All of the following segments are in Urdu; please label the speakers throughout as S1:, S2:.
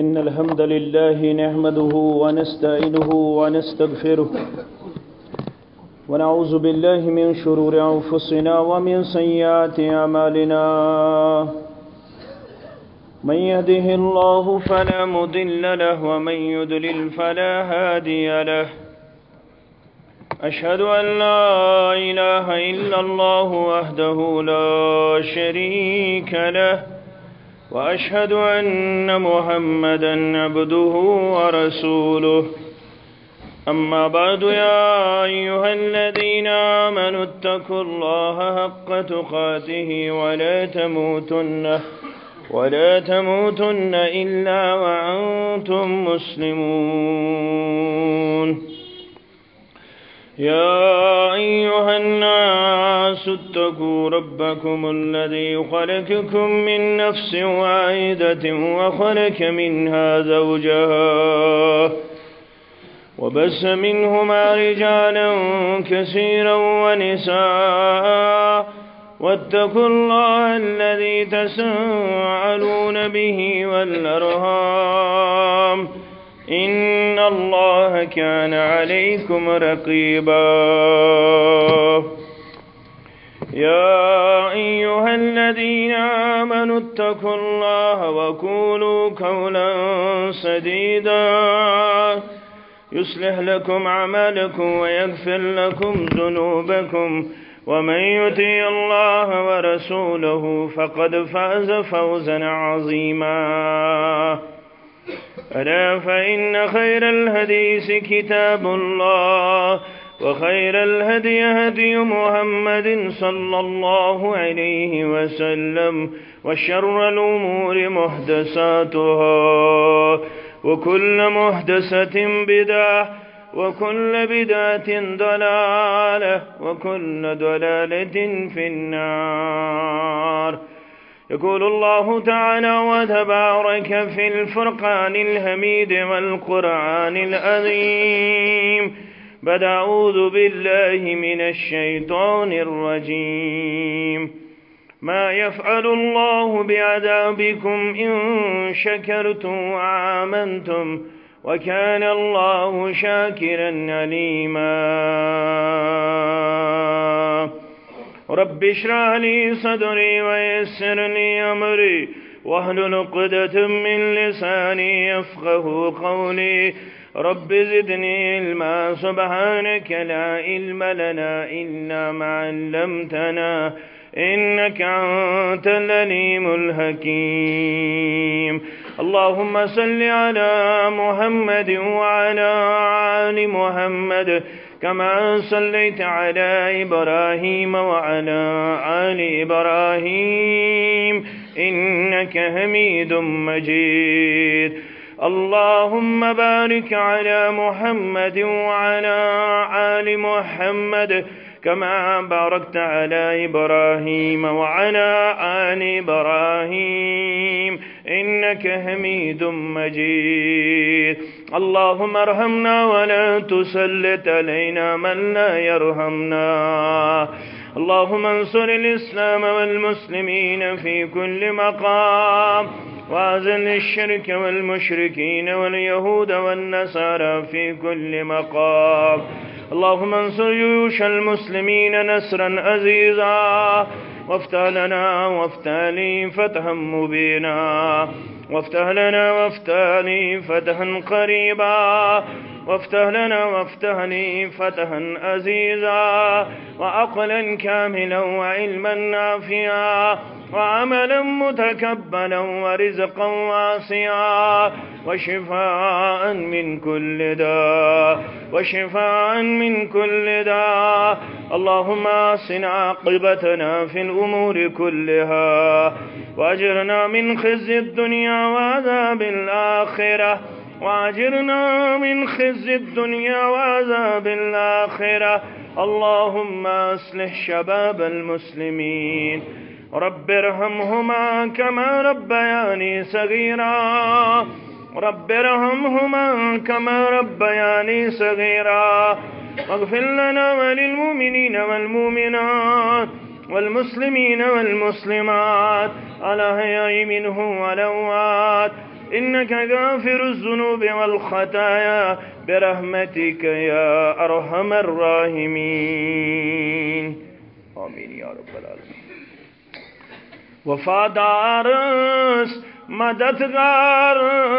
S1: إن الحمد لله نحمده ونستعينه ونستغفره ونعوذ بالله من شرور أنفسنا ومن سيئات أعمالنا من يهده الله فلا مضل له ومن يضلل فلا هادي له أشهد أن لا إله إلا الله وحده لا شريك له وأشهد أن محمدا عبده ورسوله أما بعد يا أيها الذين آمنوا اتقوا الله حق تقاته ولا تموتن إلا وأنتم مسلمون يا أيها الناس اتقوا ربكم الذي خلقكم من نفس واحدة وخلق منها زوجها وبث منهما رجالا كثيرا ونساء واتقوا الله الذي تساءلون به والأرحام إن الله كان عليكم رقيبا يا أيها الذين آمنوا اتقوا الله وقولوا قولا سديدا يصلح لكم أعمالكم ويغفر لكم ذنوبكم ومن يطع الله ورسوله فقد فاز فوزا عظيما ألا فإن خير الحديث كتاب الله وخير الهدي هدي محمد صلى الله عليه وسلم وشر الأمور محدثاتها وكل محدثة بدعة وكل بدعة ضلالة وكل ضلالة في النار. يقول الله تعالى وتبارك في الفرقان الحميد والقرآن العظيم بعد أعوذ بالله من الشيطان الرجيم ما يفعل الله بعذابكم إن شكرتم وآمنتم وكان الله شاكرا عليما رب اشرح لي صدري ويسر لي أمري واحلل عقدة من لساني يفقه قولي رب زدني علما سبحانك لا علم لنا إلا ما علمتنا إنك أنت العليم الحكيم. اللهم صل على محمد وعلى آل محمد كما صليت على إبراهيم وعلى آل إبراهيم إنك حميد مجيد. اللهم بارك على محمد وعلى آل محمد كما باركت على إبراهيم وعلى آل إبراهيم إنك حميد مجيد. اللهم ارحمنا ولا تسلط علينا من لا يرحمنا. اللهم انصر الإسلام والمسلمين في كل مقام وأذل الشرك والمشركين واليهود والنصارى في كل مقام. اللهم انصر جيوش المسلمين نصرا عزيزا وافتح لنا وافتح لي فتحا مبينا وافتح لنا وافتح لي فتحا قريبا وافتح لنا وافتح لي فتحا عزيزا وعقلا كاملا وعلما نافعا وعملا متكبلا ورزقا واسعا وشفاء من كل داء وشفاء من كل داء. اللهم أحسن عاقبتنا في الأمور كلها وأجرنا من خزي الدنيا وعذاب الآخرة وأجرنا من خزي الدنيا وعذاب الآخرة. اللهم أصلح شباب المسلمين رب ارحمهما كما ربياني صغيرا رب ارحمهما كما ربياني صغيرا واغفر لنا وللمؤمنين والمؤمنات والمسلمين والمسلمات الأحياء منهم والأموات إنك غافر الذنوب والخطايا برحمتك يا أرحم الراحمين آمين يا رب العالمين. وفادارس مددگارس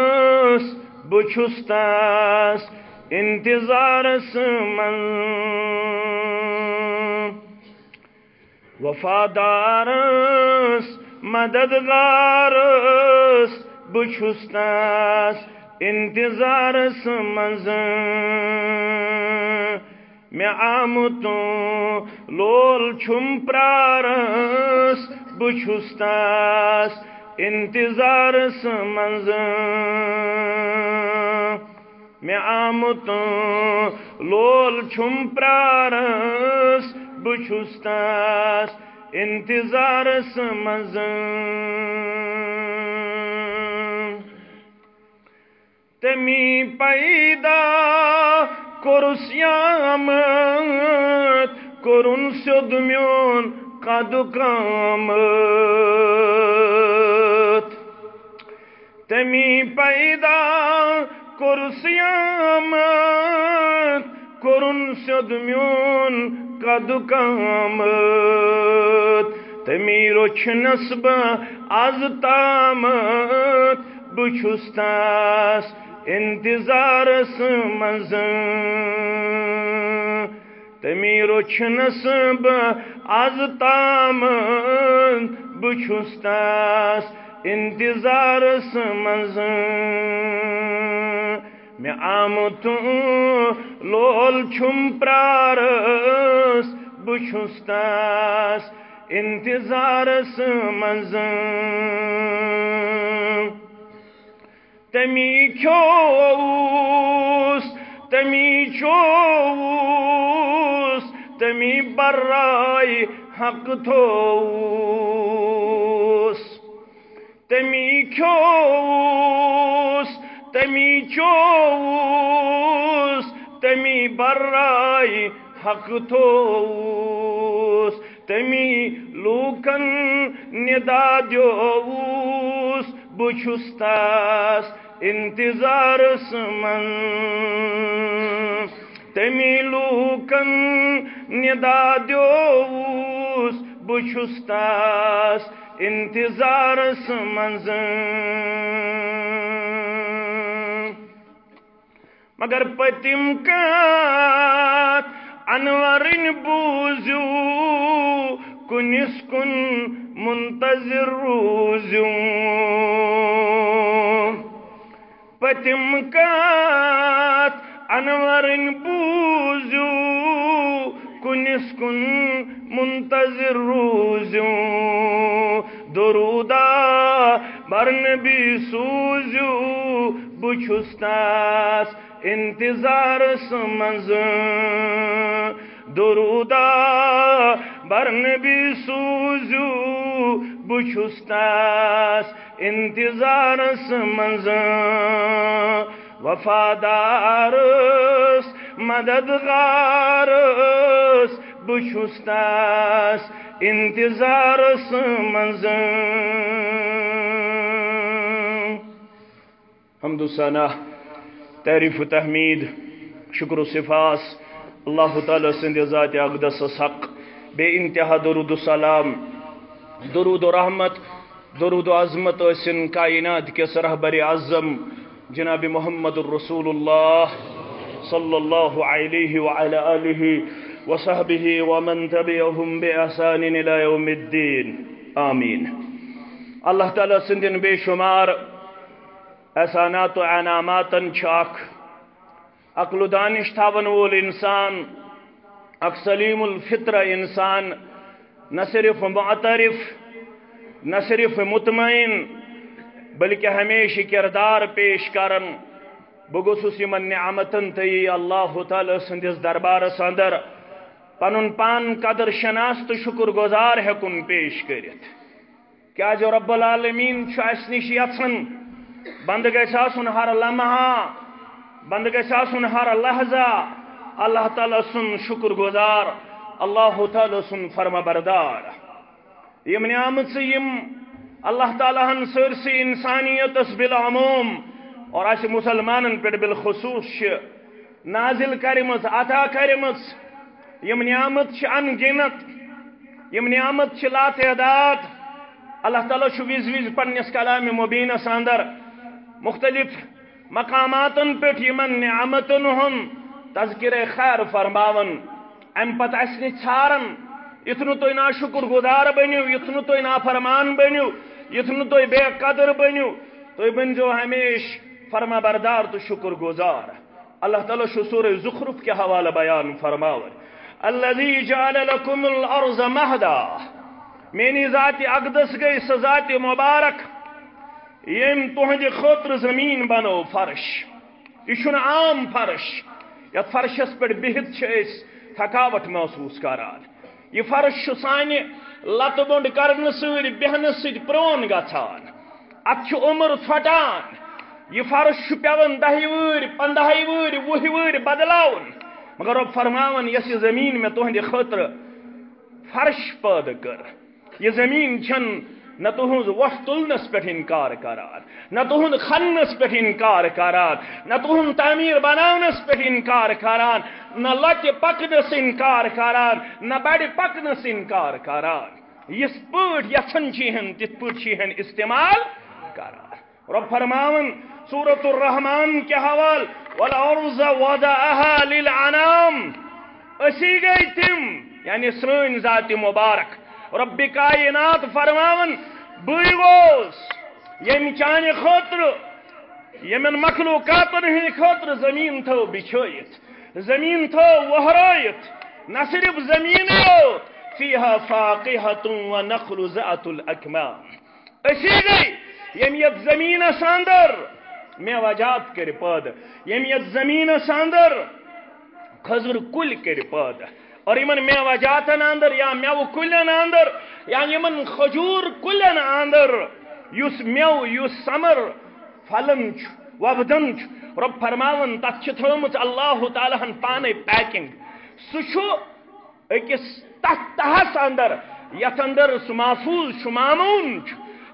S1: بچستاس انتظارس من وفادارس مددگارس بچستاس انتظارس من میں آمتوں لول چھم پرارس بچستاس انتظارس من میں آمتوں لول چھم پرارس بچستاس انتظارس من تمی پیدا کرسیامت کرن سد میون قد قامت تمی پیدا کرسیامت کرن سد میون قد قامت تمی روچ نسب از تامت بچستاس انتظارس من تمی روچ نسب از تامت بچستاس انتظارس من میں آمتوں لول چھم پرارس بچستاس انتظارس من تمی کھوس تمی چوس تمی برائی حق تھوس تمی کھوس تمی چوس تمی برائی حق تھوس تمی لوکن ندا دیوس بچستاس انتظارس من تمی لوکن ندا دیوس بچستاس انتظارس من مگر پتم کات انورن بوزو کنس کن منتظر روزو پتم کات انورن بوزو کنس کن منتظر روزو درودا برنبی سوزو بچستاس انتظارس من درودا برنبی سوزو بچستاس انتظارس من وفادارس مددگارس بچستاس انتظارس من حمد و ثنا تعریف و تحمید شکر و صفاس اللہ تعالی سند ذات اقدس حق بے انتہا درود و سلام درود و رحمت درود و عظمت اسن کائنات کے رہبر اعظم جناب محمد الرسول اللہ صلی اللہ علیہ وعلى آلہ وصحبہ ومن تبعہم بإحسان الى یوم الدین آمین. اللہ تعالی سندن بے شمار احسانات و انعامات چھاک عقل و دانش تھاون وول انسان اک سلیم الفطر انسان نہ صرف معترف نہ صرف مطمئن بلکہ ہمیشہ کردار پیش کرن بگوسس یمن نعمتن تی اللہ تعالی سندس دربارس اندر پنن پان قدر شناس تو شکر گزار ہیکن پیش کرت کیا جو رب العالمین اس نش یژھان بند گژھِ آسُن ہر لمحہ بند گژھِ آسُن ہر لحظہ اللہ تعالی سن شکر گزار اللہ تعالی سن فرما بردار یم نعمت یم اللہ تعالیٰ ہن سرسی انسانیت بالعموم اور اس مسلمانن پہ بالخصوص نازل کرمت عطا کرمت یم نعمت ان گنت یم نعمت لا تعداد اللہ تعالیٰ وز وز پنس کلام مبینس اندر مختلف مقامات پہ یمن نعمتن ہن تذکر خیر فرماون ام پتہ اس ھارن یتھ تھی نا شکر گزار بنو یتھ تھی نا فرمان بنو یتھ تھی بے قدر بنو تھی بنزو ہمیش فرما بردار تو شکر گزار اللہ تعالیٰ سورہ زخرف کے حوالہ بیان فرماور الذی جعل لکم الارض مہدا مینی ذات اقدس گئی سہ ذات مبارک یم تہندِ خاطر زمین بنو فرش یہ عام فرش یت فرشس پہ بہت تھکاوٹ محسوس کران یہ فرش سانہ لت بنڈ کرنے ست بہن ست پرون گھان ات عمر ژھٹان یہ فرش پیون 10 وہر 15 وہر 20 وہر بدلاون مگر رب فرماون یس یہ زمین میں تہندِ خاطر فرش پید کر یہ زمین چھن نہ تہذ وٹ تلنس پہ انکار کران نہ تہذ کھنس پہ انکار کران نہ تہذ تعمیر بناونس پہ انکار کران نہ لتہ پکنس انکار کران نہ بڑ پکنس انکار کران یس پٹ یھن چیہن تت پٹ چیہن استعمال کران رب فرماون سورة الرحمن کے حوال والارض وضعها للعنام اسی گئی تم یعنی سرین ذات مبارک رب کائنات فرماون بئی گوس یم چانہ خاطر یمن مخلوقاتن ہند خاطر زمین تھو بچھویت زمین تھو وہرائت نہ صرف زمین یوت فیہا فاقہۃ ونخل ذات الاکمام اسی گئی یم یت زمین اندر میوجات کر پید یم یت زمین اندر کھزر کل کر پید اور یمن میوجاتن اندر یا میو کلن اندر یا یمن خجور کلن اندر یس میو یس سمر پھلن وبدن رب فرماون تت تھومت اللہ تعالیٰ ہن پانے پیکنگ سہ اکس تہس اندر یت اندر سہ محفوظ مامون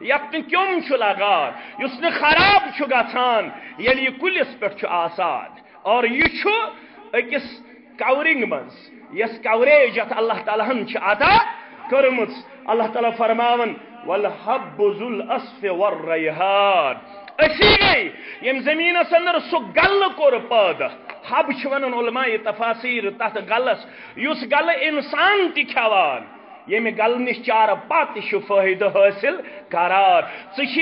S1: یت کیوم لگان اس خراب گھان یل یہ کلس پہ آسان اور یہ اکس کورنگ مز یس کوریج یت اللہ تعالیٰ ہن عطا کرمت اللہ تعالیٰ فرماون والحب ذو العصف والریحان اسی گئی یم زمینس اندر سہ گل کور پید حب ونان علماء تفاسیر تحت گلس اس گل انسان تہ کھوان یمہ گل نش چار پت فائدہ حاصل کران ثس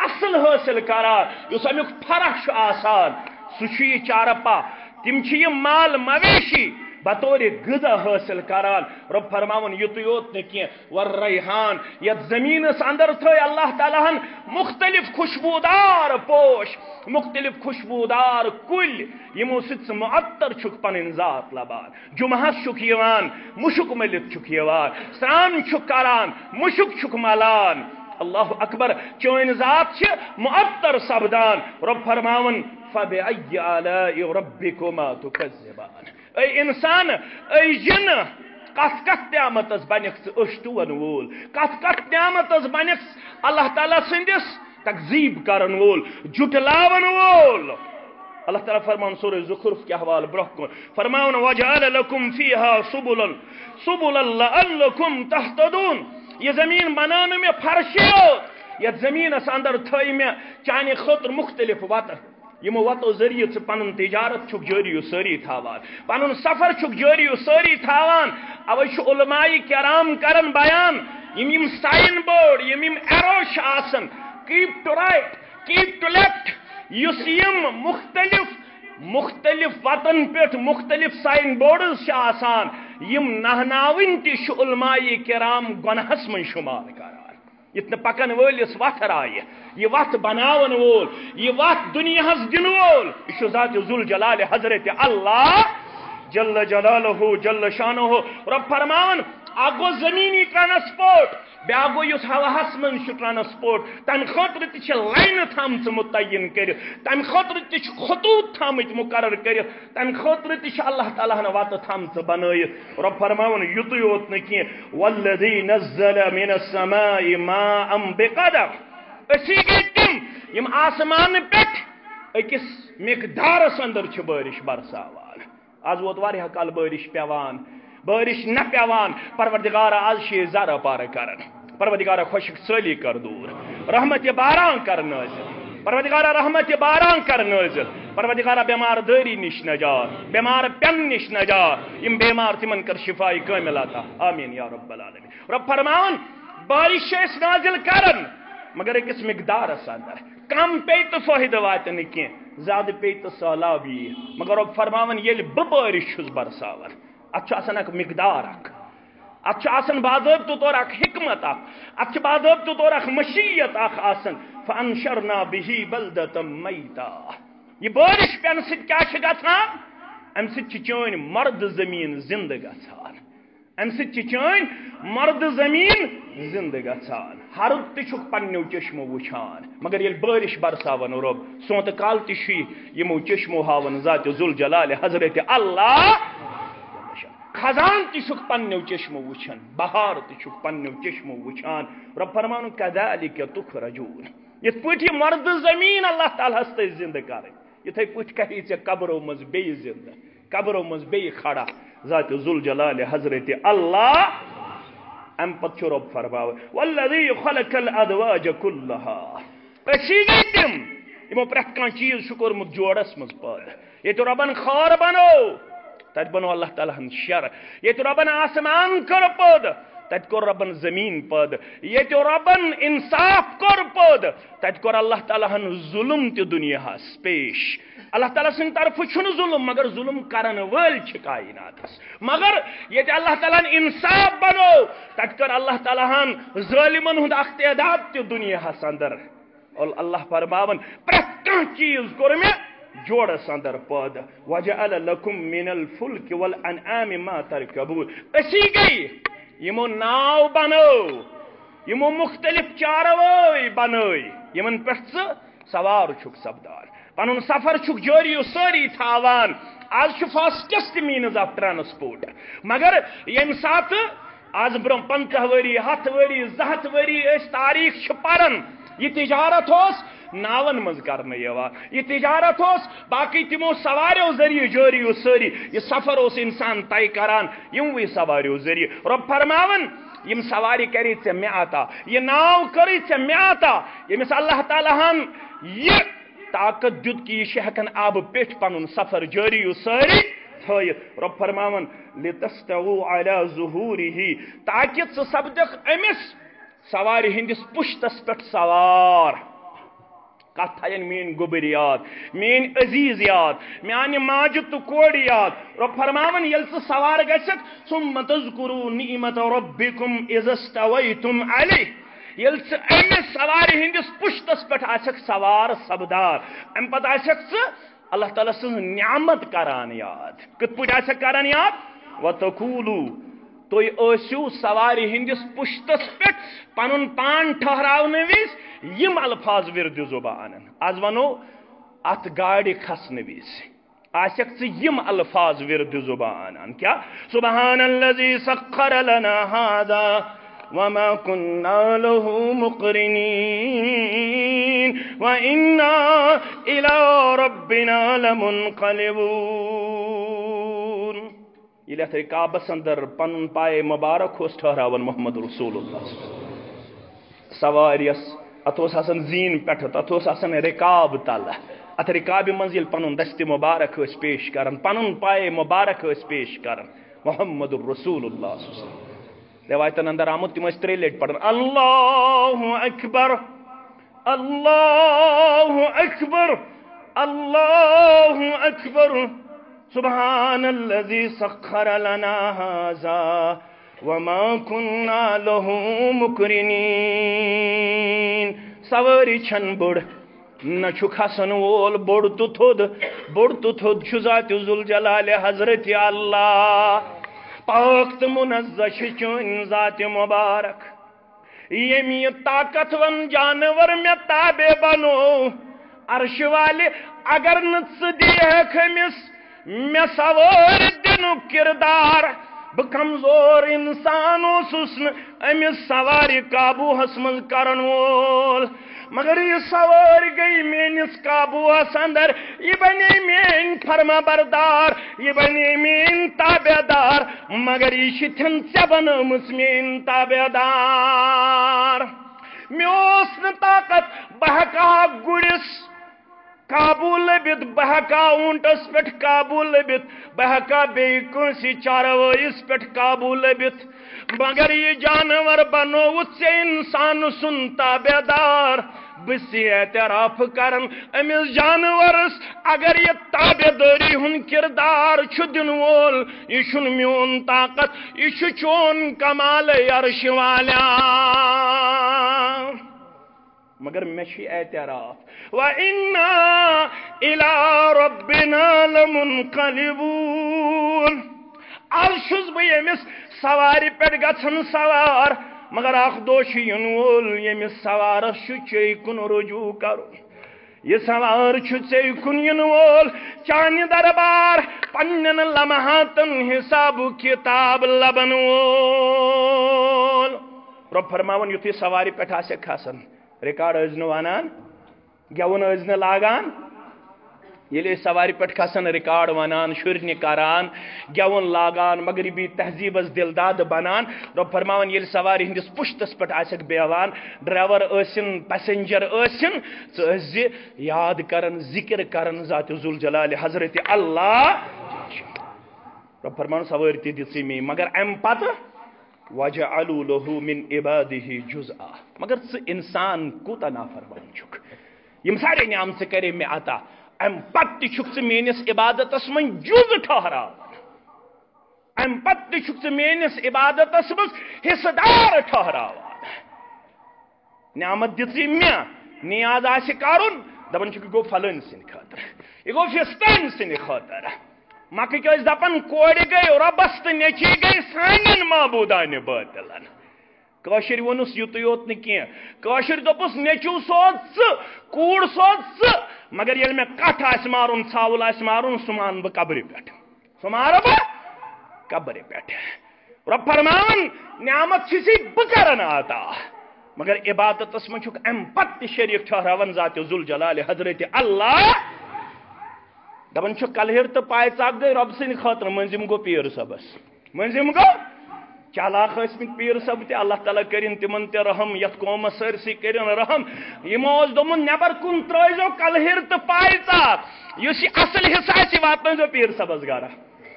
S1: اصل حاصل کران اس امیک فرق آسان سہ چار پا تم یہ مال مویشی بطور غذا حاصل کران رب فرماون یت یوت نی والریحان یت زمینس اندر تھے اللہ تعالیٰ ہن مختلف خوشبودار پوش مختلف خوشبودار کل یمو ست معطر چھک پن ذات لبان جمعہس چھک یوان مشک ملت چھک یوان سران چھک کران مشک چھک ملان اللہ اکبر چون ذات چھ معطر سبدان رب فرماون فبأي آلاء ربكما تكذبان اے انسان اے جن کت کت نعمت بنک اشتون وول کت کت نعمت بنک اللہ تعالیٰ سندس تکذیب کرن وول جٹلاون وول اللہ تعالیٰ فرمان سورہ زخرف کے حوالہ برہ کن فرماون وجعل لکم فیہا سبلا لعلکم تہتدون یہ زمین بنانے میں فرشیوت یہ زمین اس اندر تھائی میں چانے خطر مختلف وطر یمو وطو ذریعہ سے پنن تجارت چھک جاری و ساری تھاوان پنن سفر چھک جاری و ساری تھاوان اوش علماء کرام کرن بیان یم سائن بورڈ یم ایروش آسن keep to right keep to left یس یم مختلف وطن پیٹ مختلف سائن بورڈز آسان یم نہناون تہ علماء کرام گنہس من شمار کران اتنا پکن ولس وت رائے یہ وت بناون وول یہ وت دنیا دن وول یہ ذات ذوالجلال حضرت اللہ جل جلالہ جل شانہ رب فرماون اگو زمینی ٹرانسپورٹ بیا گو یس ہواہس من ٹرانسپورٹ تم خاطر تہ لائن تھامژ متعین کر تم خاطر تہ خطوط تھامت مقرر کر تم خاطر تہ اللہ تعالیٰ ہن وت تھامژ بنائت رب فرماون یتُے یوت نہ کی والذی نزل من السماء ماء بقدر اسی گئی تم یم آسمان پہ اکس مقدارس اندر چھ بارش برساوان آز ووت واریاہ کال بارش پیوان بارش نہ پیوان پروردگارا آز چھ زارہ پار کرن پروردگارا خشک سالی کر دور رحمت باران کر نازل پروردگارا رحمت باران کر نازل پروردگارا بیمار داری نش نجات بیمار پن نش نجات یم بیمار تمن کر شفائی کامل عطا آمین یا رب العالمین رب فرماون بارش اس نازل کرن مگر کس مقدار اندر کم پی تو فائدہ وات کی زیادہ پی تو سہلاب یہ مگر رب فرماون یل بارش چھس برساون اتھ اک مقدار اتھ باضابطہ طور اک حکمت اتھ باضابطہ طور اک مشیت فانشرنا به بلدة میتا یہ بارش پین ست کیا چھ گژھان ام ست چون مرد زمین زندہ گژھان ام ست چون مرد زمین زندہ گژھان ہرد تہ چھک پنیو چشمو وچھان مگر یل بارش برساون رب سونت کال تہ یمو چشمو ہاون ذات ذوالجلال حضرت اللہ خزان تہ چھک پنیو چشمو وچھان بہار تہ چھک پنیو چشمو وچھان رب فرمان کذالک تخرجون یت پٹھ مرد زمین اللہ تعالیٰ ہس تہ زندہ کریں یتھے پٹھ کری ژے قبرو مز بی زندہ قبرو مز بی کھڑا ذات ذوالجلال حضرت اللہ ام پت چھ رب فرماو والذی خلق الادواج كلها اسی گئی تم یمو پرت کان چیز شکرمت جوڑس مز پاد یہ تو ربن خار بنو تت بنو اللہ تعالیٰ ہن شر یہ تو ربن آسمان کر پود تت کور ربن زمین پد یہ تو ربن انصاف کر پد تت کور اللہ تعالیٰ ہن ظلم تہ دنیا ہس پیش اللہ تعالیٰ سن طرف چھن ظلم مگر ظلم کرن ول چھ کائنات مگر یہ اللہ تعالیٰ انصاف بنو تت کر اللہ تعالیٰ ہن ظالمن ہند اقتدار تہ دنیا ہس اندر اور اللہ فرماون پرت کان چیز کور میں جوڑس اندر پد وجعل لکم من الفلک والانعام ما ترکبون اسی گئی یمو ناو بنو یمو مختلف چاروئی بنوئی یمن پہ سوار چھک سپدان پن سفر چھک جاری و ساری تھاوان آج فاسٹسٹ مینز آف ٹرانسپورٹ مگر یم سات آج برم 50 وری 100 وری 200 وری اس تاریخ پرن یہ تجارت ہوس ناون مز کرنے یہ تجارت ہوس باقی تمو سواریو ذریعہ جاری و ساری یہ سفر اس انسان طے کران یموی سواریو ذریعہ رب فرماون یم سواری کری ژے مے عطا یہ ناو کری ژے مے عطا یمس اللہ تعالیٰ ہن یہ طاقت دیت کہ یہ ہیکن آب پیٹھ پنن سفر جاری و ساری تھٲیِتھ رب فرماون لتستووا علی ظہورہ تاکہ ژٕ سپدکھ امس سواری ہندس پشتس پہ سوار کت تھین مین گوبر یاد مین عزیز یاد میانہ ماجہ تو کور یاد رب فرماون یل ژٕ سوار گژھکھ ثم تذکروا نعمت ربکم اذا استویتم علیہ یل ژٕ امس سواری ہندس پشتس پہ آسکھ سوار سبدار ام پتہ آسکھ ژٕ اللہ تعالیٰ سن نعمت کران یاد کت پٲٹھۍ آسکھ کران یاد وتقولوا تُہۍ ٲسِو سواری ہندس پشتس پہ پنن پان ٹھہراونہٕ وز یم الفاظ ورد زبان آز ونو ات گاڑی کھسنہ وز آسکھ ژٕ یم الفاظ ورد زبان کیا سبحان الذی سخر لنا هذا وما كنا له مقرنين وإنا إلى ربنا لمنقلبون یہ اتھ رکابس اندر پن پائے مبارک اس ٹھہراون محمد رسول اللہ سواریس ات آسان زین پہ ات آسان رکاب تل ات رکاب من یل پن دست مبارک اس پیش کرن پن پائے مبارک اس پیش کرن محمد رسول اللہ روایتن اندر آمد تم 3 لٹ پڑھن اللہ اکبر اللہ اکبر اللہ اکبر سبحان الذي سخر لنا هذا وما كنا له مقرنين سواری چھن بڑ نہ چھ کھسن وول بڑ تو تھود چھ ذات ذوالجلال حضرت اللہ پاک تو منزہ چون ذات مبارک یم یہ طاقتور جانور میں تابع بنو عرش والے اگر نک امس میں سوار دن کردار بہ کمزور انسان امس سواری قابو من کرن وول مگر یہ سوار گئی میس قابوس اندر یہ بنے مین فرما بردار یہ بنے مین تابع دار مگر یہ ژے بنٲمٕژ مین تابع دار مےٚ اوس نہٕ طاقت بہ ہٮ۪کہٕ ہا گُرِس قابو لبت بہ ہٮ۪کہٕ ہا اونٹس پٮ۪ٹھ قابو لبت بہ ہٮ۪کہٕ ہا بیٚیہِ کٲنٛسہِ چاروٲیِس پٮ۪ٹھ قابو لبت مگر یہ جانور بنووُتھ ژےٚ انسان سُنٛد تابع دار بہٕ چھُس اعتراف کران أمِس جانورس اگر یہ تابع دٲری ہُنٛد کردار چھُ دِنہٕ وول یہ چھُنہٕ میون طاقت یہ چھُ چون کمال عرش والا مگر میں چھ اعتراف وَإِنَّا إِلَىٰ رَبِّنَا لَمُنْقَلِبُونَ آز چھُس بہٕ ییٚمِس سوارِ پٮ۪ٹھ گژھن سوار مگر اکھ دۄہ چھُ یِنہٕ وول ییٚمِس سوارس چھُ ژےٚ کُن رجوع کرُن یہ سوار چھُ ژےٚ کُن یِنہٕ وول چانہِ دربار پننٮ۪ن لمحاتن حساب کتاب لبن وول رۄب فرماوان یُتھُے سوارِ پٮ۪ٹھ آسٮ۪کھ کھسان ریکارڈ ٲسۍ نہٕ ونان گٮ۪وُن ٲسۍ نہٕ لاگان ییٚلہِ أسۍ سوارِ پٮ۪ٹھ کھسان ریکارڈ ونان شُرنہِ کران گٮ۪وُن لاگان مغربی تہذیٖبس دِلداد بنان رۄب فرماوان ییٚلہِ سوارِ ہٕنٛدِس پُشتس پٮ۪ٹھ آسٮ۪کھ بیہوان ڈرایور ٲسِن پیسنجر ٲسِن ژٕ ٲسۍ یاد کران ذکر کران ذات ذوالجلال حضرت اللہ رۄب فرماوان سوٲرۍ تہِ دِژٕے مے مگر امہِ پتہٕ وَجَعَلُوا لَهُ مِنْ عِبَادِهِ جُزْءًا مگر ژٕ انسان کوٗتاہ نافرمان چھُکھ یِم سارے نعمژٕ کرے مےٚ عطا امہِ پتہٕ تہِ چھُکھ ژٕ میٲنِس عبادتس منٛز جُز ٹھہراوان امہِ پتہٕ تہِ چھُکھ ژٕ میٲنِس عبادتس منٛز حصہٕ دار ٹھہراوان نعمت دِژٕے مےٚ نیاز آسہِ کرُن دپان چھُکھ یہِ گوٚو فلٲنۍ سٕنٛدِ خٲطرٕ یہِ گوٚو فِستٲنۍ سٕنٛدِ خٲطرٕ مکٕکۍ ٲسۍ دپان کورِ گٔے رۄبس تہٕ نیٚچی گٔے سانٮ۪ن معبوٗدانہِ بٲطِلن کٲشِرۍ ووٚنُس یُتُے یوت نہٕ کینٛہہ کٲشِرۍ دوٚپُس نیٚچوٗ سوز ژٕ کوٗر سوز ژٕ مگر ییٚلہِ مےٚ کٹھ آسہِ مارُن ژھاوُل آسہِ مارُن سُہ مانہٕ بہٕ قبرِ پٮ۪ٹھ سُہ مارٕ بہٕ قبرِ پٮ۪ٹھ رۄب فرماوان نعمت چھُسے بہٕ کران عطا مگر عبادتس منٛز چھُکھ امہِ پتہٕ تہِ شریٖک ٹھہراوان ذات ذوالجلال حضرت اللہ دپان چھُ کلہِر تہٕ پاے ژکھ گٔے رۄبہٕ سٕنٛدِ خٲطرٕ مٔنٛزِم گوٚو پیٖر صٲبس مٔنٛزِم گوٚو چالاک ٲسۍمٕتۍ پیٖر صٲب تہِ اللہ تعالیٰ کٔرِنۍ تِمن تہِ رحم یتھ قومس سٲرسٕے کٔرِنۍ رحم یِمو اوس دوٚپمُت نٮ۪بر کُن ترٲیزیو کلہِر تہٕ پاے ژکھ یُس یہِ اصل حصہٕ آسہِ یہِ واتنٲیزیو پیٖر صٲبس گرٕ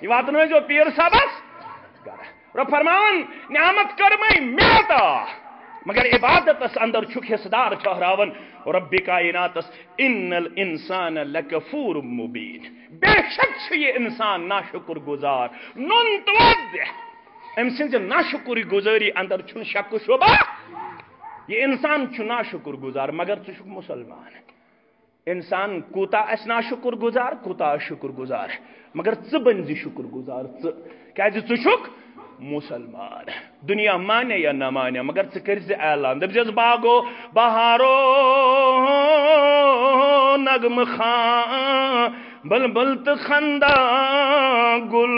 S1: یہِ واتنٲیزیو پیٖر صٲبس گرٕ رۄب فرماوان نعمت کٔرمَے مےٚ عطا مگر عبادتس اندر چھُکھ حصہٕ دار ٹھہراوان رب کائناتس ان الانسان لکفور مبین بے شک چھُ یہِ انسان ناشکر گزار نون تہٕ واضح أمۍ سٕنٛزِ ناشکری گُزٲری اندر چھُنہٕ شک شبہ یہ انسان چھُ ناشکر گزار مگر ژٕ چھُکھ مسلمان انسان کوٗتاہ آسہِ ناشکر گزار کوٗتاہ آسہِ شکر گزار مگر ژٕ بنزِ شکر گزار ژٕ کیازِ ژٕ چھُکھ مسلمان دنیا مانے یا نہ مانے مگر ژٕ کٔرزِ اعلان دٔپزٮ۪س باغو بہارو نغمہ خان بلبل تہٕ خندان گل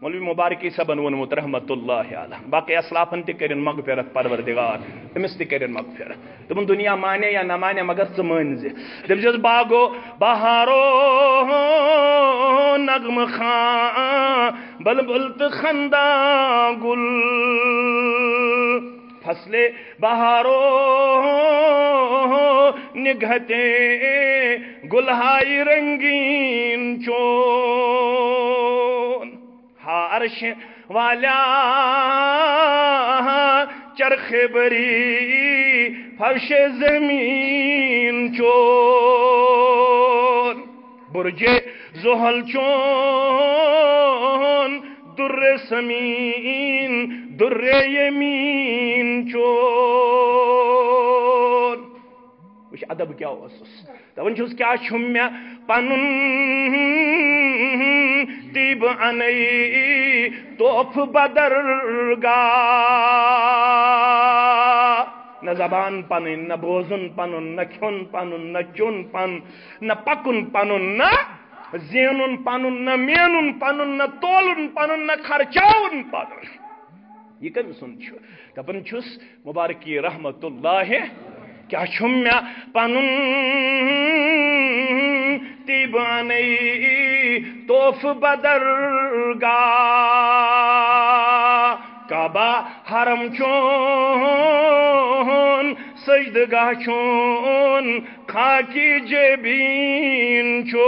S1: مولوی مبارکی صاحبن ووٚنمُت رحمت اللہ علیہ باقی اسلافن تہِ کٔرِن مغفرت پروردگار أمِس تہِ کٔرِن مغفرت دوٚپُن دنیا مانے یا نہ مانے مگر ژٕ مٲنزِ دٔپزٮ۪س باغو بہارو نغمہ خان بلبل تہٕ خندان گل فصلے بہارو نگہتے گلہائی رنگین چون ہا عرش والا چرخ بری فرش زمین چون برج زحل چون در سمین در یمین چون وش ادب کیا اوسس دپان چھُس کیا چھُم مےٚ پنُن تیب انی توف بدرگاہ نہ زبان پنن نہ بوزن پنن نہ کھون پنن نہ چون پن نہ پکن پنن نہ زینن پنن نہ مینن پنن نہ تولن پنن نہ خرچاون پنن یہ کم سن دپن چھس مبارکی رحمت اللہ کیا چھم میں پنن تیبانی توف بدرگاہ کعبہ حرم چون سجدگاہ چون خاکی جبین چون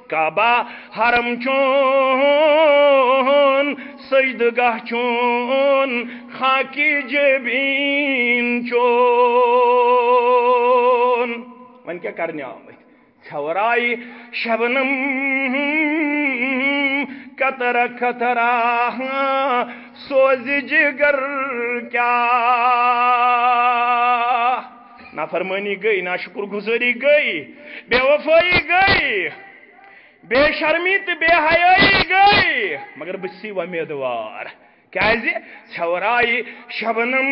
S1: کعبہ حرم چون سجدگاہ چون خاکی جبین چون من کیا کرنے آمد چھورائی شبنم کترا کترا سوز جگر کیا نافرمانی گئی ناشکر گزاری گئی بے وفائی گئی بے شرمی تو بے حیائی گئی مگر بسی امیدوار کیازِ چھورائی شبنم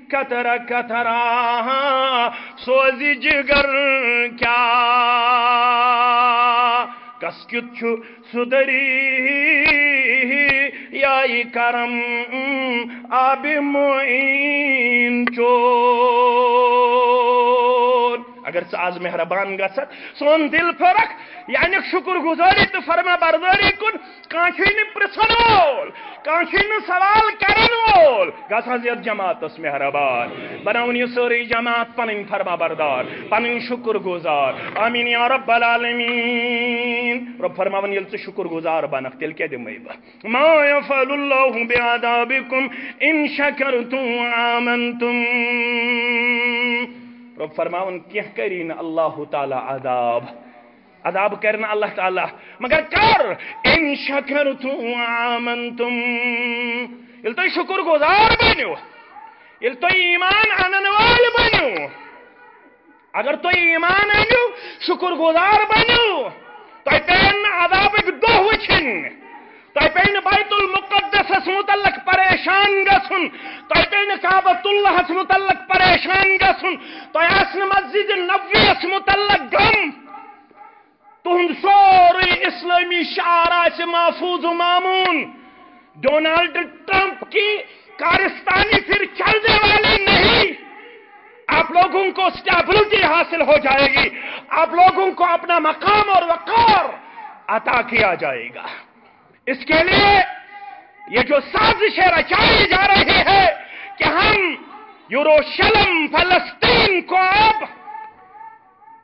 S1: کترا کترا سوزی جگر کیا کس کیت چھو سدری یائی کرم آب معین چون اگر آز مہربان گژھت سون دل فرق یعنی شکر گزاری تو فرما برداری کن کانچی نی پرسن وول کانچی نی سوال کرن وول گژھا زیاد جماعت اس مہربان بناون یہ سوری جماعت پنن فرما بردار پنن شکر گزار آمین یا رب العالمین رب فرماون یل شکر گزار بنخ تیل کیا دمائی با ما یفعل اللہ بعذابکم ان شکرتم آمنتم رب فرماون کیا کرین اللہ تعالی عذاب کرنا اللہ تعالی مگر کر ان شکرتم آمنتم یل تو شکر گزار بنو یل تو ایمان آنن وال بنو اگر تو ایمان آنو شکر گزار بنو تو پین عذاب ایک دو وچھن تو پین بیت المقدس اس متعلق پریشان گسن تو پین کعبۃ اللہ اس متعلق پریشان گسن تو اسن مسجد نبوی اس متعلق غم تہند سوری اسلامی شعار سے محفوظ و معمون ڈونالڈ ٹرمپ کی کارستانی پھر چلنے والی نہیں آپ لوگوں کو اسٹیبلٹی حاصل ہو جائے گی آپ لوگوں کو اپنا مقام اور وقار عطا کیا جائے گا اس کے لیے یہ جو سازشیں رچائی جا رہی ہے کہ ہم یروشلم فلسطین کو اب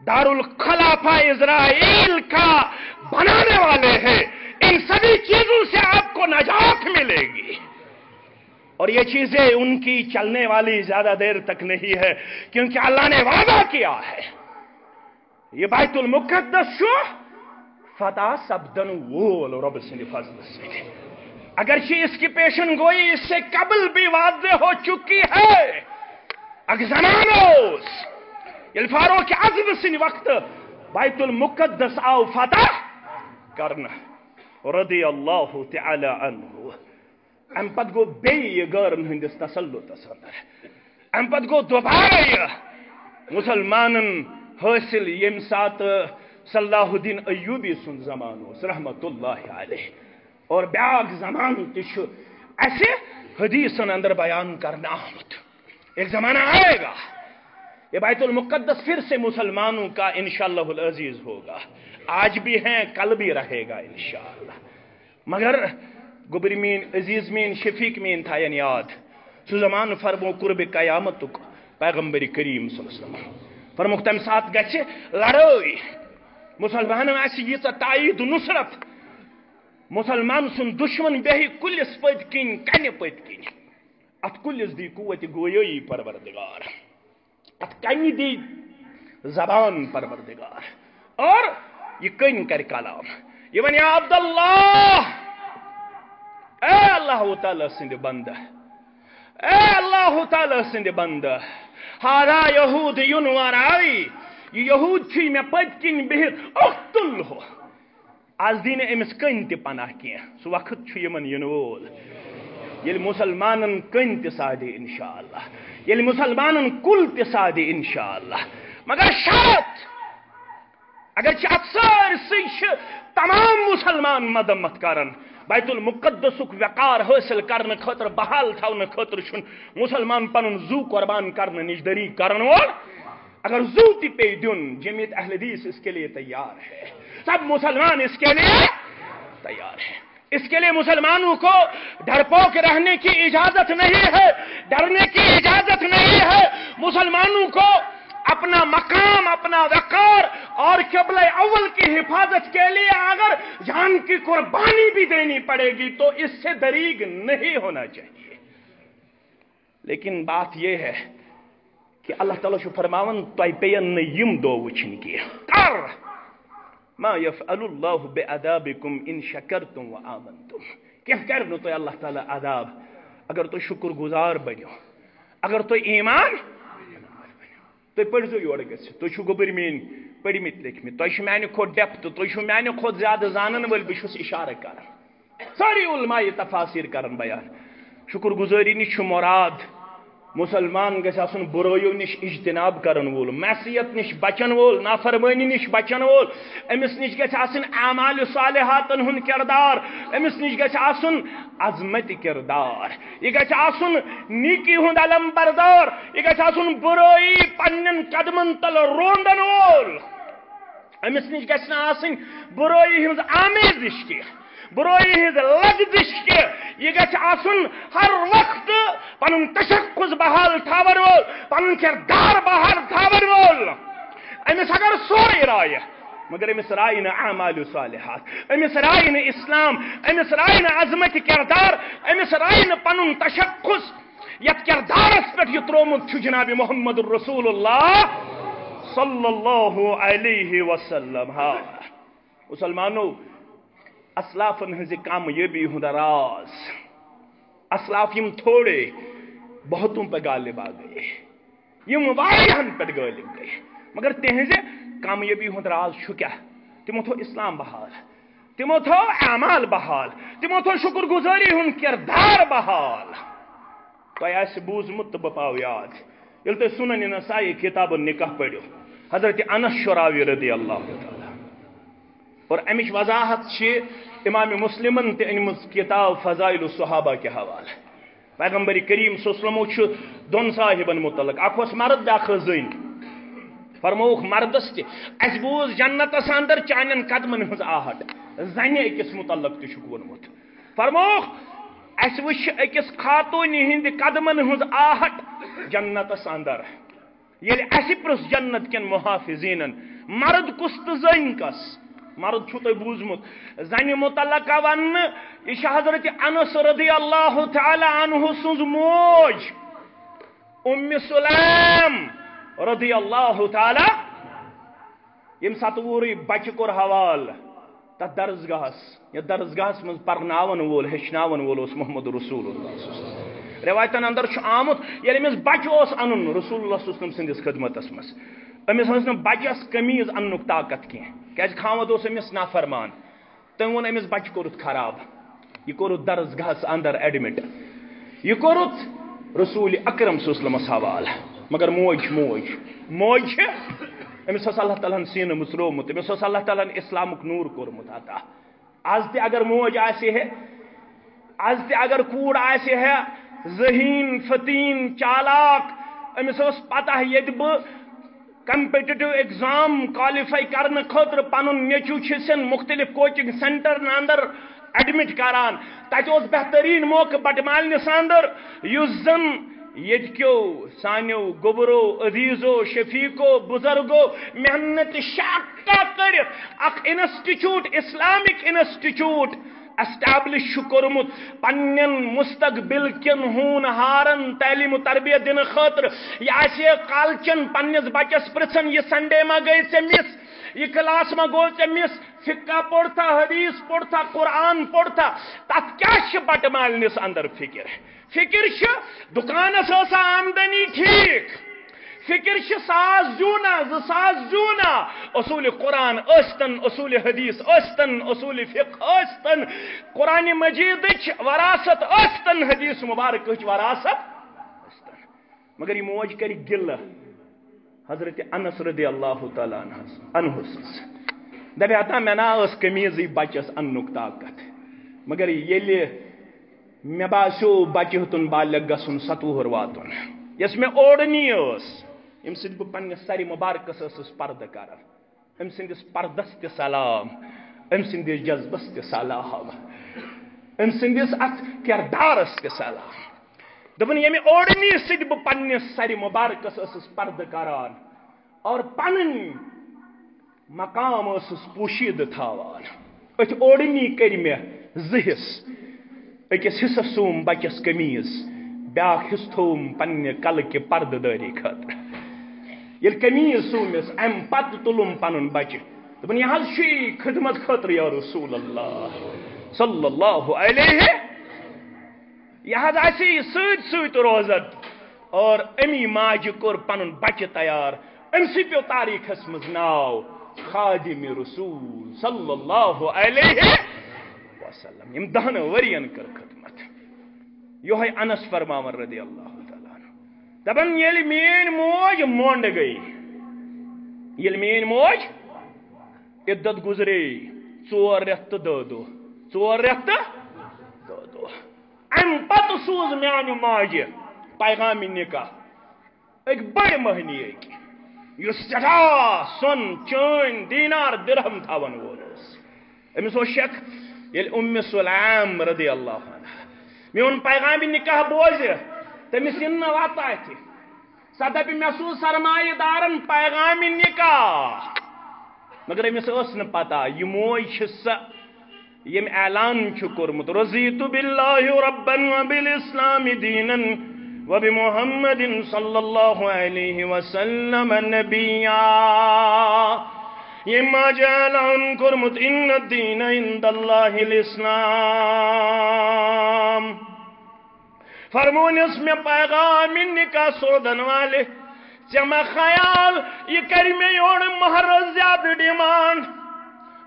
S1: دارالخلافہ اسرائیل کا بنانے والے ہیں ان سبھی چیزوں سے آپ کو نجات ملے گی اور یہ چیزیں ان کی چلنے والی زیادہ دیر تک نہیں ہے کیونکہ اللہ نے وعدہ کیا ہے یہ بیت المقدس شو فتح سبدن وول رب سند فضل سے اگرچہ اس کی پیشن گوئی اس سے قبل بھی واضح ہو چکی ہے اگزنانوس الفاروق عظم سن وقت بیت المقدس آو فتح کرنا رضی اللہ تعالی عنہ ام پت گو بی غیرن ہندس تسلطس اندر ام پت گو دوبارہ مسلمانن حاصل یم سات صلاح الدین ایوبی سن زمان رحمت اللہ علیہ اور بیاگ زمان تش ایسے حدیثن اندر بیان کرنا آمد ایک زمانہ آئے گا یہ بیت المقدس پھر سے مسلمانوں کا انشاءاللہ العزیز ہوگا آج بھی ہیں کل بھی رہے گا انشاءاللہ مگر گبر مین عزیز مین شفیق مین تھا یاد سو زمان فرمو قرب قیامت پیغمبر کریم صلی اللہ علیہ وسلم فرمو تم ساتھ گچھ لڑائی مسلمان ایسی یہ تائید نصرت مسلمان سن دشمن بہی کلس پت کن کن پت کن ات کلس دی قوت گویائی پروردگار ات کن دی زبان پروردگار اور یہ کن کر کلام یہ ون یا عبداللہ اے اللہ تعالی سند بندہ اے اللہ تعالی سند بندہ ہارا یہود ینوار آئی یہود چھ میں پت کن بہت اقتل ہو آز دین امس کن تہ پناہ کی سہ وقت چھ یمن ین وول یل مسلمانن کن تہ سادے انشاءاللہ یل مسلمانن کل تہ سادے انشاءاللہ مگر شرط اگر ات سارسی تمام مسلمان مدمت کرن بیت المقدسک وقار حاصل کرنے خاطر بحال تھونے خاطر چھن مسلمان پنن زو قربان کرنے نش دری کرن وول اگر زو تی پی دن جمعیت اہل حدیث اس کے لیے تیار ہے سب مسلمان اس کے لیے تیار ہیں اس کے لیے مسلمانوں کو ڈرپوک رہنے کی اجازت نہیں ہے ڈرنے کی اجازت نہیں ہے مسلمانوں کو اپنا مقام اپنا وقار اور قبلہ اول کی حفاظت کے لیے اگر جان کی قربانی بھی دینی پڑے گی تو اس سے دریغ نہیں ہونا چاہیے لیکن بات یہ ہے کہ اللہ تعالیٰ چھو فرماون تو پین یم دو وچھن کی کر ما یفعل اللہ بعذابکم ان شکرتم و آمنتم کیا کرنو تو اللہ تعالیٰ عذاب اگر تو شکر گزار بنو اگر تو ایمان تو پڑھو یور گھو تھی گوبر مین پڑمت لکھمت تھی میانہ کھت ڈیپتھ تھی میانہ کھت زیادہ زانن ول بہس اشارہ کران ساری علماء تفاصیر کران بیان شکر گزاری نش مراد مسلمان گھس آسن برائیو نش اجتناب کرن وول معصیت نش بچن وول نافرمانی نش بچن وول امس نش گھس آسن اعمال صالحاتن ہن کردار امس نش گھس آسن عظمت کردار یہ گھس آسن نیکی ہند علم بردار یہ گھس آسن برائی پنن قدمن تل روندن وول امس نش گھس نہ آسن برائی ہند آمیزش کی برائی ہز لگزش کے یہ گھس آسن ہر وقت پنن تشخص بحال تھاون وول پنن کردار بحال تھاون وول امس اگر سوری رائے مگر امس رائے نہ اعمال صالحات امس رائے نہ اسلام امس رائے نہ عظمت کردار امس رائے نہ پنن تشخص یت کردارس پہ یہ ترومت چھ جناب محمد رسول اللہ صلی اللہ علیہ وسلم ہاں مسلمانوں اسلافن ہز کامیابی ہند راز اسلاف یم تھوڑے بہتوں پہ غالب آ گئے یم واریہن پہ غالب گئے مگر تہذ کامیابی ہند راز چھو کیا تمو تھو اسلام بحال تمو تھو اعمال بحال تمو تھو شکر گزاری ہند کردار بحال تو ایسے بوزمت تو بپاو یاد یل تو سنن نسائی کتاب النکاح پڑھو حضرت انس شراوی رضی اللہ تعالی اور امچ وضاحت چھ امام مسلمن تے انمز کتاب فضائل الصحابہ کے حوالہ پیغمبر کریم صلی اللہ علیہ وسلم دون صاحبن متعلق اخوس مرد بیاکھ زین فرموک مردس تے اس بوز جنتس اندر چانن قدمن ہز آہٹ زنہ اکس متعلق تہ چھک ونمت فرموک اس وچ اکس خاتون ہند قدمن ہز آہٹ جنتس اندر یل اس پرس جنت کن محافظینن مرد کس تو زن کس مرد چھو تو بوزمت زن متعلق ون یہ حضرت انس رضی اللہ تعالی عنہ سنز موج ام سلیم رضی اللہ تعالی یم سات ووری بچ کور حوال تر درسگاہس یا درسگاہس من پرناون وول ہچناون وول اس محمد رسول اللہ روایتن اندر چھ آمت یل امس بچ اس انن رسول اللہ صلی اللہ علیہ وسلم سندس خدمتس مس امس ہس بچس قمیض انک طاقت کی کیاز خاوند اس امس نافرمان تم ون امس بچ کورت خراب یہ کورت درسگاہس اندر ایڈمٹ یہ کورت رسول اکرم صلی اللہ علیہ وسلم حوالہ مگر موج موج موج امس اللہ تعالیٰ سین مسرومت امس اللہ تعالیٰ اسلامک نور کورمت عطا آز تہ اگر موج آسے ہے آز تہ اگر کوڑ آسے ہے ذہین فتین چالاک امس پتہ یہ کمپیٹیٹو ایگزام کوالیفائی کرنے خاطر پن نیچو چھسن مختلف کوچنگ سینٹر اندر ایڈمٹ کران تت بہترین موقع بٹمالنس اندر اس زن یتکیو سانیو گوبرو عزیزو شفیقو بزرگو محنت شاقہ کرت اخ انسٹیٹیوٹ اسلامک انسٹیٹیوٹ اسٹیبلش کورمت پنن مستقبل کن ہونہارن تعلیم و تربیت دن خاطر یہ کالچن پنس بچس پرسن یہ سنڈے ما گئی ے مس یہ کلاس ما گو ے مس فقہ پڑھتا حدیث پڑھتا قرآن پڑھتا تت کیا بٹ مالنس اندر فکر فکر دکانس آمدنی ٹھیک فکر ساس جونا زساس جونا اصول قرآن استن اصول حدیث استن اصول فقہ استن قرآن مجید وراثت استن حدیث مبارک وراثت استن مگر یہ موج کر گل حضرت انس رضی اللہ تعالیٰ عنہ دپا مے نا قمیض بچس انک طاقت مگر یل مے باسو بچہ ہتن بالغ گھن 17 واتن یس مے اوڑنی یم سب پنس سر مبارکس پرد کر ام سندس پردس تہ سلام ام سندس جذبس تہ سلام ام سندس ات کردارس تہ سلام دپن یمہ اوڑنی سد بہ پنس سر مبارکس پرد کران اور پنن مقام پوشید تھاوان ات اوڑنی کر مے زہس اکس حصس سوم بچس قمیض بیاکھ حص تھوم پنہ کل کہ پرد داری خاطر یل قمیض سومس ام پت تلم پن بچہ دپن یہ چھ خدمت خاطر یا رسول اللہ صلی اللہ علیہ یہ آسی ست ست روزت اور امی ماجہ کور پن بچہ تیار ام سی پیو تاریخس مز ناو خادم رسول صلی اللہ علیہ وسلم یم 10 ورین کر خدمت یہ انس فرماون رضی اللہ تعالیٰ عنہ دپن یل مین موج مونڈ گئی یل مین موج عدت گزرے 4 رٮ۪تھ تہٕ 2 دۄہ 4 رٮ۪تھ تہٕ 2 دۄہ ام پت سوز میانہ ماجہ پیغام نکاح ایک بڑ مہنی ایک یس سٹھا سن چین دینار درہم تھاون وول امس شک یل سلیم رضی اللہ عنہ میون پیغام نکاح بوز تمس ین وات اتھ سہ دپ مے سو سرمایہ دارن پیغام نکاح مگر امس نا پتہ یہ موج سہ یم اعلان کورمت رضیت باللہ ربا وبالاسلام دینا وبمحمد صلی اللہ علیہ وسلم نبیا یم ماجہ اعلان کورمت ان الدین عند اللہ الاسلام فرمون اس میں پیغام نکاح سودن والے چما خیال یہ کر میں یور مہر زیادہ ڈیمانڈ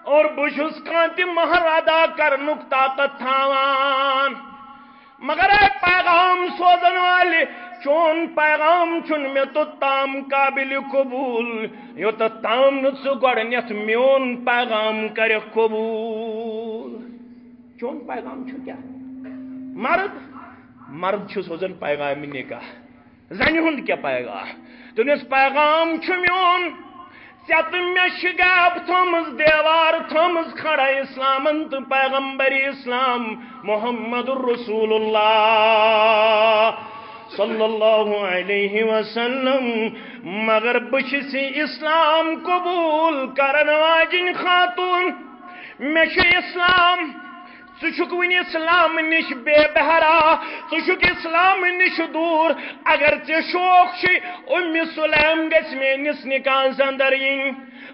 S1: اور بشس کانتی مہر ادا کرنک طاقت تھاوان مگر اے پیغام سوزن والے چون پیغام چون میں تو تام قابل قبول یو تو تام نسو گوڑنیت میون پیغام کرے قبول چون پیغام چھو کیا مرد چھو سوزن پیغام نکاح زنی ہند کیا پیغام تنس پیغام چھو میون ست میں شگاب تھمز دیوار تھمز کھڑا اسلام تو پیغمبر اسلام محمد الرسول اللہ صلی اللہ علیہ وسلم مگر بشسی اسلام قبول کرن واجن خاتون میں اسلام ثک ون اسلام نش بے بہرا ثک اسلام نش دور اگر ے شوق سلیم گھ میس نکاح اندر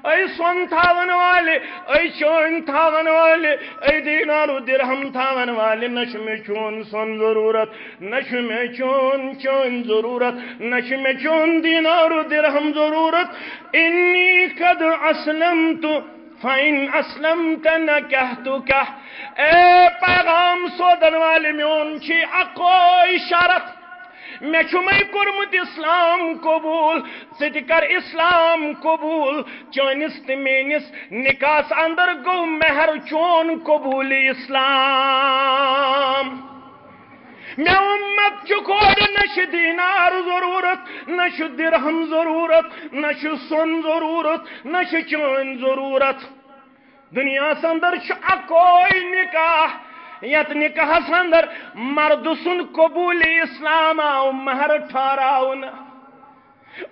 S1: اے سون تھاون والے اے چون تھاون والے اے دینار درہم تھاون والے نش میں چون سون ضرورت نش میں چون ضرورت نش میں چون دینار درہم ضرورت انی قد اسلمت فَإِنْ أَسْلَمْتَ نَكَحْتُكَ اے پیغام سودن والے میون چھی اکوئی شرط میں چھمیں کرمت اسلام قبول ستی کر اسلام قبول چونس تمینس نکاس اندر گو مہر چون قبول اسلام میں امت چکوڑ نش دینار ضرورت نش درہم ضرورت نش سن ضرورت نش چون ضرورت دنیا سندر اکوئی نکاح یت نکاح سندر مرد سن قبول اسلام آو مہر ٹھاراؤن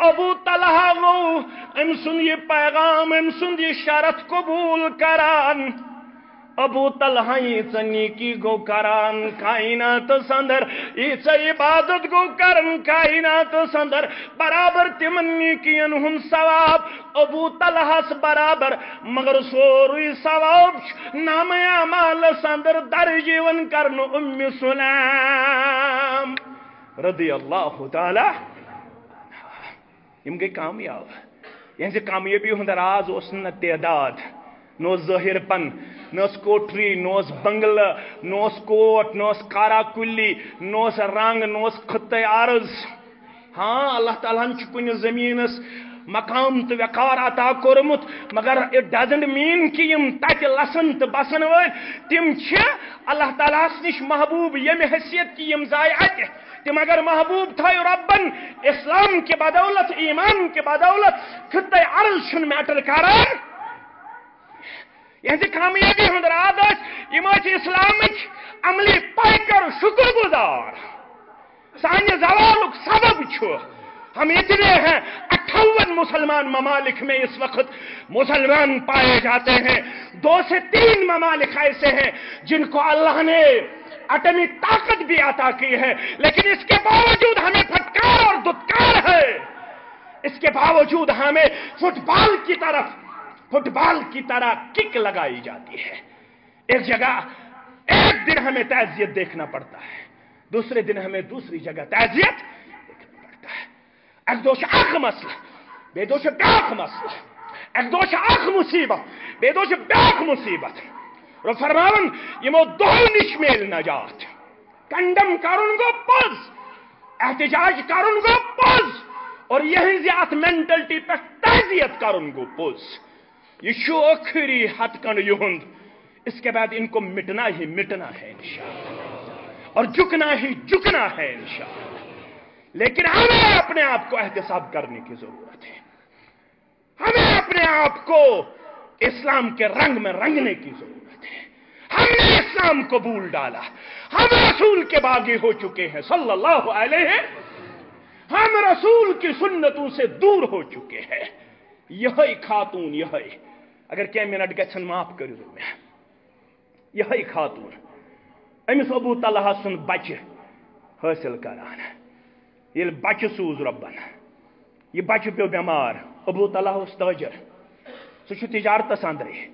S1: ابو طلحہ گو ام سن یہ پیغام ام سن یہ شرط قبول کران ابو طلحہ یہ نیکی گو کران کائنات سندر یہ عبادت گو کرن کائنات سندر برابر تمن نیکین ہن ثواب ابو طلحہ برابر مگر سوری ثواب نام اعمال سندر درجیون کرن سلیم رضی اللہ تعالی یم گئی کامیاب یہاں کامیابی ہند راز اس نہ تعداد نو ظاہر پن نو کوٹری نو بنگلہ نو کوٹ نو کارا کلی نو رنگ نو خطۂ عرض ہاں اللہ تعالیٰ کن زمینس مقام تو وقار عطا کورمت مگر اٹ ڈزنٹ مین کہ یم تت لسن تو بسن ول تم اللہ تعالیٰ نش محبوب یم حیثیت کہ یم زائے ات تم اگر محبوب تھو ربن اسلام کے بدولت ایمان کے بدولت خطۂ عرض چھن میٹر کران یہ کامیابی ہند راز یم اسلامک عملی پیکر شکر گزار سانہ زوالک سبب چھو ہم اتنے ہیں 58 مسلمان ممالک میں اس وقت مسلمان پائے جاتے ہیں 2 سے 3 ممالک ایسے ہیں جن کو اللہ نے ایٹمی طاقت بھی عطا کی ہے لیکن اس کے باوجود ہمیں پھٹکار اور دھتکار ہے اس کے باوجود ہمیں فٹ بال کی طرح کک لگائی جاتی ہے ایک جگہ ایک دن ہمیں تعزیت دیکھنا پڑتا ہے دوسرے دن ہمیں دوسری جگہ تعزیت دیکھنا پڑتا ہے ایک دوش اخ مسئلہ بے دوش بیاخ مسئلہ ایک دوش اخ مصیبت بے دوش بیاخ مصیبت رو فرماون یمو دو نش میل نجات کنڈم کرن گو پز احتجاج کرن گو پز اور یہی ات مینٹلٹی پہ تعزیت کرن گو پز یہ شو آخری ہتھ کنڈ یہند اس کے بعد ان کو مٹنا ہی مٹنا ہے انشاءاللہ اور جھکنا ہی جھکنا ہے انشاءاللہ لیکن ہمیں اپنے آپ کو احتساب کرنے کی ضرورت ہے ہمیں اپنے آپ کو اسلام کے رنگ میں رنگنے کی ضرورت ہے ہم نے اسلام کو بھول ڈالا ہم رسول کے باغی ہو چکے ہیں صلی اللہ علیہ ہم رسول کی سنتوں سے دور ہو چکے ہیں یہی خاتون یہی اگر کیا منٹ گھن معاف کرو میں یہی خاتون امس ابو طلحہ سن بچہ حاصل کران یل بچہ سوز ربن یہ بچہ پیو بیمار ابو طلحہ اس تاجر سہ تجارتس اندرے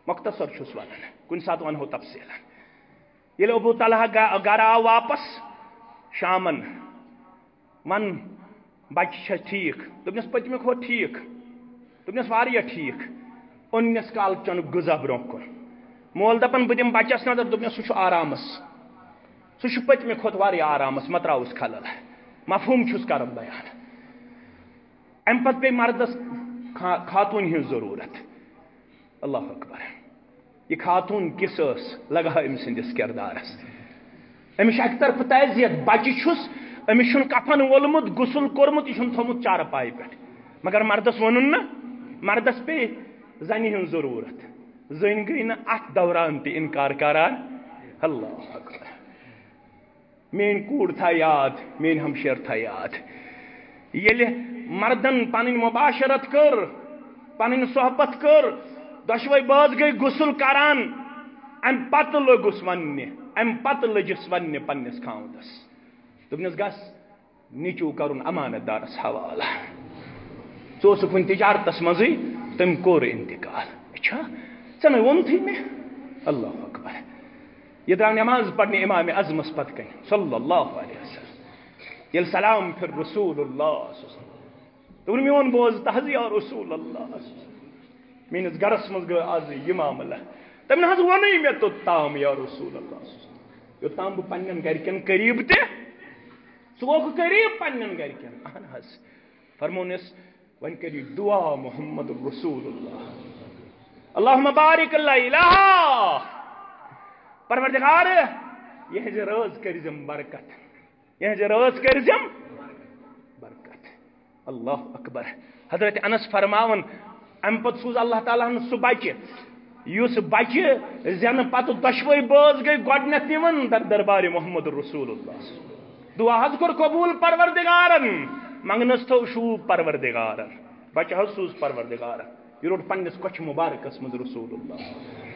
S1: مختصر چھس ونان کن سات ونہو تفصیل یل ابو طلحہ گھر آو واپس شامن من بچہ ٹھیک دپنس پتمک ہو ٹھیک دپنس واریاہ ٹھیک اونس کال چن غذا برو کن مول دپن بہ دم بچس نظر دپنس سہ آرامس سہ پتمہ کھت واریاہ آرامس مہ تراوس خلل مفہوم چھس کرن بیان ام پتہ پہ مردس خاتون ہن ضرورت اللہ اکبر یہ خاتون کس لگا ام سندس کردارس امس اک طرف تعزیت بچہ چھس امس چھن کفن وولمت غسل کورمت یہ تھومت چار پائی پہ مگر مردس ونن نا مردس پہ زنی ہن ضرورت زن گئی نا ات دوران تہ انکار کران اللہ اکبر مین کوڑ تھا یاد مین ہمشیر تھا یاد یل مردن پن مباشرت کر پن صحبت کر دشوے باز گئی غسل کران ام پتہ لوگس ون ام پتہ لجس ون پنس خاندس دپنس گس نیچو کرن امانت دارس حوالہ ثوس کن تجارتس مزے تم کور انتقال اچھا ژے نہ وونتھے میں اللہ اکبر یہ درا نماز پڑھنے امام اعظمس پتہ کن صلی اللہ علیہ وسلم یل سلام پھر رسول اللہ صلی اللہ علیہ وسلم دپن میون بوز تحز یا رسول اللہ میانس گرس مز گو آز یہ معاملہ تم نہ ونی مے توتام یا رسول اللہ یوتام بہ پنن گرکن قریب تہ سوک قریب پنن گرکن اہن حس فرمونس ون کری دعا محمد رسول اللہ اللہم بارک اللہ الہ پروردگار یہ روز کرزم برکت یہ روز کرزم برکت اللہ اکبر حضرت انس فرماون ام پت سوز اللہ تعالیٰ سہ بچہ اس بچہ زین پتہ دشوے باز گئی گۄڈنیتھ نِوان در دربار محمد رسول اللہ دعا حض کور قبول پروردگارن منگنس تھو شوب پروردگارن بچہ حض سوز پروردگارن یہ روٹ پنس کچھ مبارکس مز رسول اللہ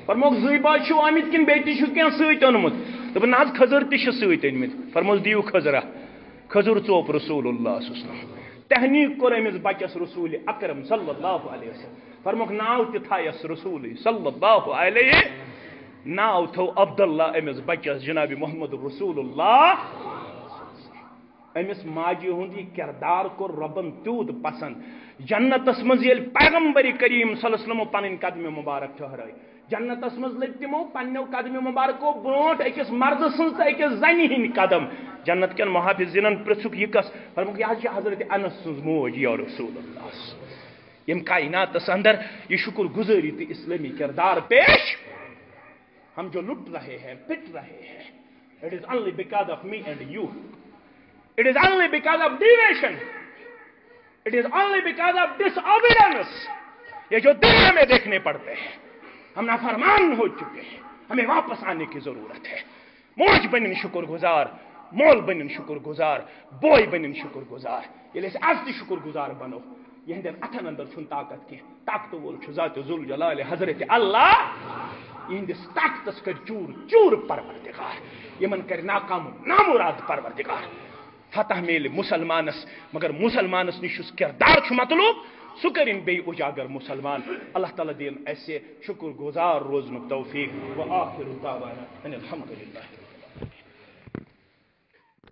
S1: فرموک زی باز چھو آمت کن بیتی چھو کیا سویت اونمت دپن نہ حض خضر تہ چھ سویت انمت فرموس دیو خضرہ خضر ژوپ رسول اللہ صلی اللہ علیہ وسلم تحنیق کور امس بچس رسول اکرم صلی اللہ علیہ وسلم فرموک ناو تہ تھایس رسول صلی اللہ علیہ ناو تھو عبداللہ امس بچس جناب محمد رسول اللہ امس ماجی ہند یہ کردار کو ربن تیوت پسند جنتس مز یل پیغمبر کریم صلی اللہ علیہ وسلم پن قدم مبارک ٹھہرائی جنتس مز لگ تمو پنو قدم مبارکو برونٹ اکس مرد سن تو اکس زنی ہند قدم جنت کن محافظن پرژھک یہ کس فرموک یہ حضرت انس سن موج یا رسول اللہ یم کائنات اندر یہ شکر گزاری تھی اسلامی کردار پیش ہم جو لٹ رہے ہیں پٹ رہے ہیں it is only because of me and you. It is only because of deviation. It is only because of disobedience. یہ جو دنیا میں دیکھنے پڑتے ہیں ہم نافرمان ہو چکے ہیں ہمیں واپس آنے کی ضرورت ہے موج بنن شکر گزار مول بنن شکر گزار بوئی بنن شکر گزار یہ آج تھی شکر گزار بنو یہ اتن اندر چھن طاقت کی طاقت وول ذات ذوالجلال حضرت اللہ یہندس طاقتس کر چور چور پروردگار یمن کر ناکام نامراد پروردگار فتح میل مسلمانس مگر مسلمانس نش کردار مطلوب سہ کرن بی اجاگر مسلمان اللہ تعالیٰ دین ایسے شکر گزار روزن توفیق وآخر دعوانا ان الحمد للہ